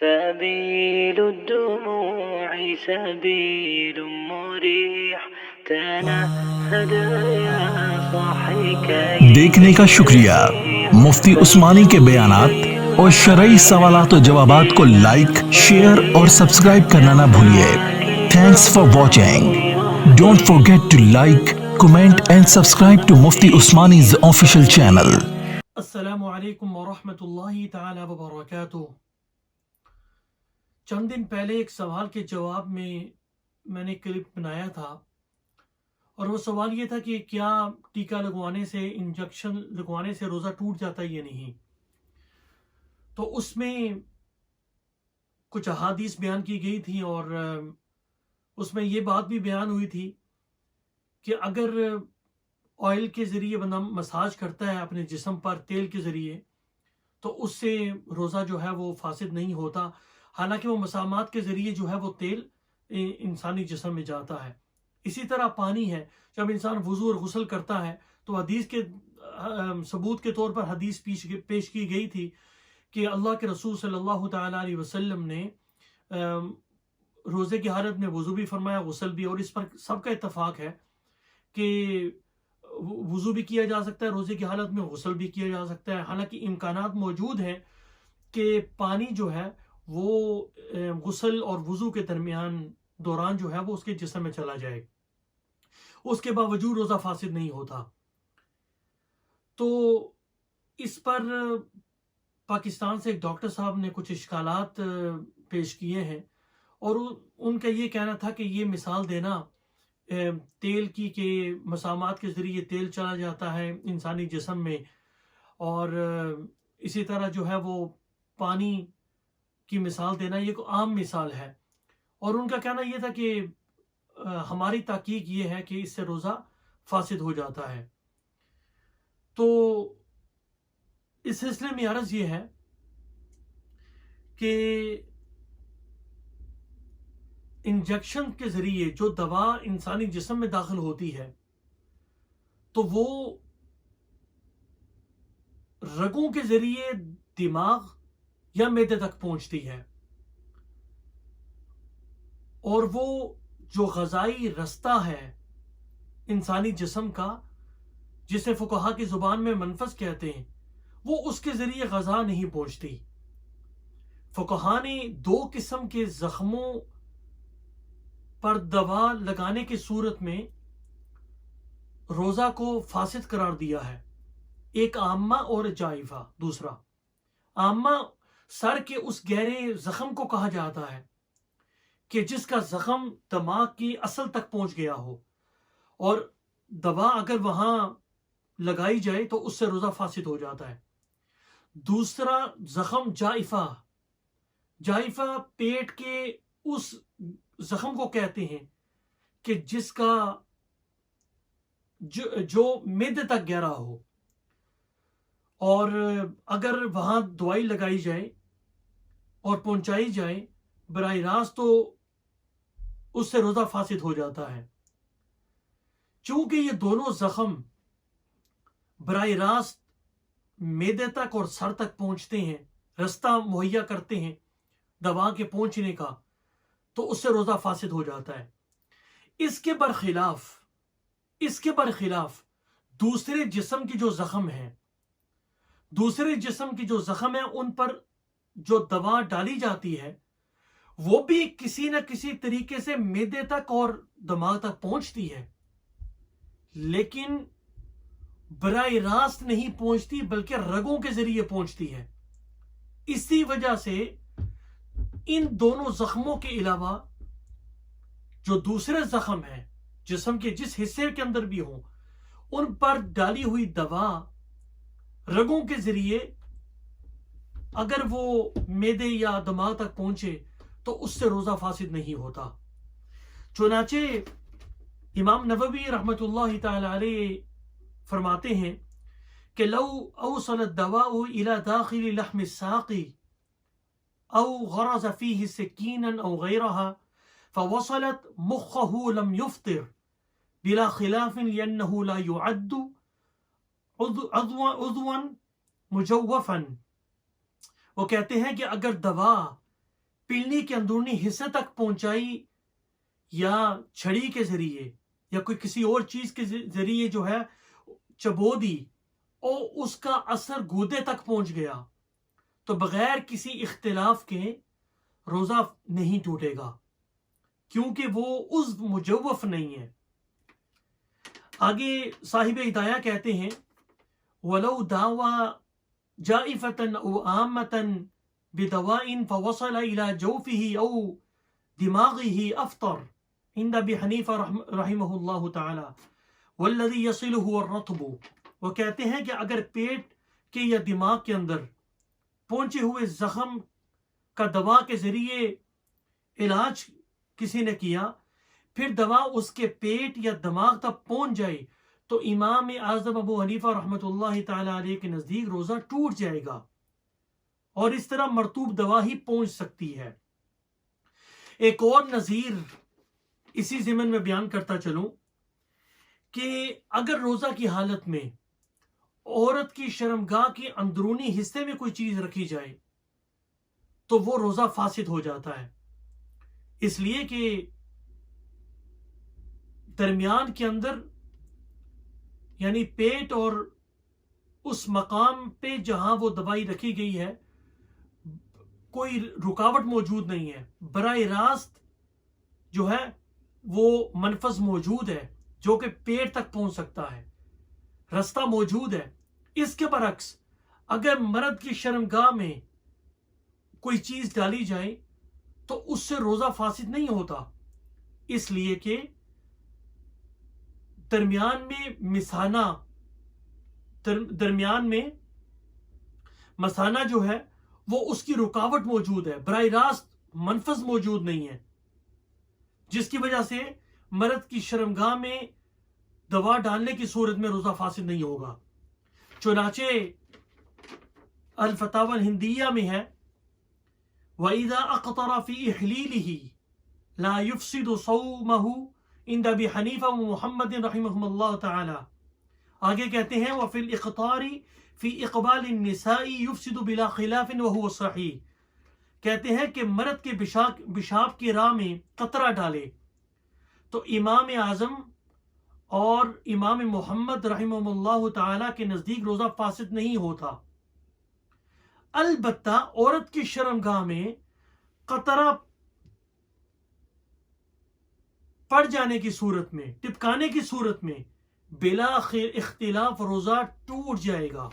سبيل الدموع سبيل مريح تنهد يا صاحي كي دیکھنے کا شکریہ. مفتی عثمانی کے بیانات اور شرعی سوالات و جوابات کو لائک، شیئر اور سبسکرائب کرنا نہ بھولیے. Thanks for watching. Don't forget to like, comment and subscribe to Mufti Usmani's official channel. السلام علیکم ورحمۃ اللہ تعالی وبرکاتہ. چند دن پہلے ایک سوال کے جواب میں نے کلپ بنایا تھا، اور وہ سوال یہ تھا کہ کیا ٹیکہ لگوانے سے، انجیکشن لگوانے سے روزہ ٹوٹ جاتا ہے یا نہیں. تو اس میں کچھ احادیث بیان کی گئی تھی، اور اس میں یہ بات بھی بیان ہوئی تھی کہ اگر آئل کے ذریعے بندہ مساج کرتا ہے اپنے جسم پر تیل کے ذریعے، تو اس سے روزہ جو ہے وہ فاسد نہیں ہوتا، حالانکہ وہ مسامات کے ذریعے جو ہے وہ تیل انسانی جسم میں جاتا ہے. اسی طرح پانی ہے، جب انسان وضو اور غسل کرتا ہے تو حدیث کے ثبوت کے طور پر حدیث پیش کی گئی تھی کہ اللہ کے رسول صلی اللہ تعالیٰ علیہ وسلم نے روزے کی حالت میں وضو بھی فرمایا، غسل بھی، اور اس پر سب کا اتفاق ہے کہ وضو بھی کیا جا سکتا ہے روزے کی حالت میں، غسل بھی کیا جا سکتا ہے. حالانکہ امکانات موجود ہیں کہ پانی جو ہے وہ غسل اور وضو کے دوران جو ہے وہ اس کے جسم میں چلا جائے، اس کے باوجود روزہ فاسد نہیں ہوتا. تو اس پر پاکستان سے ایک ڈاکٹر صاحب نے کچھ اشکالات پیش کیے ہیں، اور ان کا یہ کہنا تھا کہ یہ مثال دینا تیل کی کہ مسامات کے ذریعے تیل چلا جاتا ہے انسانی جسم میں، اور اسی طرح جو ہے وہ پانی کی مثال دینا یہ ایک عام مثال ہے. اور ان کا کہنا یہ تھا کہ ہماری تحقیق یہ ہے کہ اس سے روزہ فاسد ہو جاتا ہے. تو اس سلسلے میں عرض یہ ہے کہ انجیکشن کے ذریعے جو دوا انسانی جسم میں داخل ہوتی ہے تو وہ رگوں کے ذریعے دماغ یا معدے تک پہنچتی ہے، اور وہ جو غذائی رستہ ہے انسانی جسم کا، جسے فقہا کی زبان میں منفذ کہتے ہیں، وہ اس کے ذریعے غذا نہیں پہنچتی. فقہا نے دو قسم کے زخموں پر دوا لگانے کی صورت میں روزہ کو فاسد قرار دیا ہے، ایک عامہ اور جائفہ. دوسرا عامہ سر کے اس گہرے زخم کو کہا جاتا ہے کہ جس کا زخم دماغ کی اصل تک پہنچ گیا ہو، اور دوا اگر وہاں لگائی جائے تو اس سے روزہ فاسد ہو جاتا ہے. دوسرا زخم جائفہ پیٹ کے اس زخم کو کہتے ہیں کہ جس کا جو معدے تک گہرا ہو، اور اگر وہاں دوائی لگائی جائے اور پہنچائی جائے براہ راست تو اس سے روزہ فاسد ہو جاتا ہے. چونکہ یہ دونوں زخم براہ راست معدے تک اور سر تک پہنچتے ہیں، رستہ مہیا کرتے ہیں دوا کے پہنچنے کا، تو اس سے روزہ فاسد ہو جاتا ہے. اس کے برخلاف دوسرے جسم کی جو زخم ہیں ان پر جو دوا ڈالی جاتی ہے وہ بھی کسی نہ کسی طریقے سے معدے تک اور دماغ تک پہنچتی ہے، لیکن براہ راست نہیں پہنچتی بلکہ رگوں کے ذریعے پہنچتی ہے. اسی وجہ سے ان دونوں زخموں کے علاوہ جو دوسرے زخم ہیں جسم کے جس حصے کے اندر بھی ہوں، ان پر ڈالی ہوئی دوا رگوں کے ذریعے اگر وہ معدے یا دماغ تک پہنچے تو اس سے روزہ فاسد نہیں ہوتا. چنانچہ امام نووی رحمۃ اللہ تعالی علیہ فرماتے ہیں کہ لو اوصل الدواء الى داخل لحم الساق او غرز فيه سكينا او غيرها فوصلت مخه لم يفطر بلا خلاف لأنه لا يعد عضوا مجوفا. وہ کہتے ہیں کہ اگر دوا پلنی کے اندرونی حصے تک پہنچائی یا چھڑی کے ذریعے یا کوئی کسی اور چیز کے ذریعے جو ہے چبو دی اور اس کا اثر گودے تک پہنچ گیا تو بغیر کسی اختلاف کے روزہ نہیں ٹوٹے گا، کیونکہ وہ عضو مجوف نہیں ہے۔ آگے صاحب ہدایہ کہتے ہیں وَلَوْ دَاوَى جَائِفَةً أَوْ عَامَّةً بِدَوَاءٍ فَوَصَلَ إِلَى جَوْفِهِ أَوْ دِمَاغِهِ أَفْطَرَ عند ابی حنیفہ رحمہ اللہ تعالی والذی یصلہ الرطب۔ وہ کہتے ہیں کہ اگر پیٹ کے یا دماغ کے اندر پہنچے ہوئے زخم کا دوا کے ذریعے علاج کسی نے کیا، پھر دوا اس کے پیٹ یا دماغ تک پہنچ جائے تو امام اعظم ابو حنیفہ رحمۃ اللہ تعالی علیہ کے نزدیک روزہ ٹوٹ جائے گا، اور اس طرح مرطوب دوا ہی پہنچ سکتی ہے۔ ایک اور نظیر اسی ضمن میں بیان کرتا چلوں کہ اگر روزہ کی حالت میں عورت کی شرمگاہ کے اندرونی حصے میں کوئی چیز رکھی جائے تو وہ روزہ فاسد ہو جاتا ہے، اس لیے کہ درمیان کے اندر یعنی پیٹ اور اس مقام پہ جہاں وہ دوائی رکھی گئی ہے کوئی رکاوٹ موجود نہیں ہے، براہ راست جو ہے وہ منفذ موجود ہے جو کہ پیٹ تک پہنچ سکتا ہے، رستہ موجود ہے۔ اس کے برعکس اگر مرد کی شرمگاہ میں کوئی چیز ڈالی جائے تو اس سے روزہ فاسد نہیں ہوتا، اس لیے کہ درمیان میں مثانہ جو ہے وہ اس کی رکاوٹ موجود ہے، براہ راست منفذ موجود نہیں ہے، جس کی وجہ سے مرد کی شرمگاہ میں دوا ڈالنے کی صورت میں روزہ فاسد نہیں ہوگا۔ چنانچہ الفتاوی الہندیہ میں ہے وَإِذَا أَقْطَرَ فِي إِحْلِيلِهِ لَا يُفْسِدُ صَوْمَهُ عند ابی حنیفہ ومحمد رحمہم اللہ تعالی۔ آگے کہتے ہیں وَفِي الْإِقْطَارِ فِي إِقْبَالِ النِّسَاءِ يُفْسِدُ بِلَا خِلَافٍ وَهُوَ صَحِيحٌ۔ کہتے ہیں کہ مرد کے پیشاب کی راہ میں قطرہ ڈالے تو امام اعظم اور امام محمد رحمہ اللہ تعالی کے نزدیک روزہ فاسد نہیں ہوتا۔ البتہ عورت کی شرمگاہ میں قطرہ پڑ جانے کی صورت میں، ٹپکانے کی صورت میں بلا اختلاف روزہ ٹوٹ جائے گا۔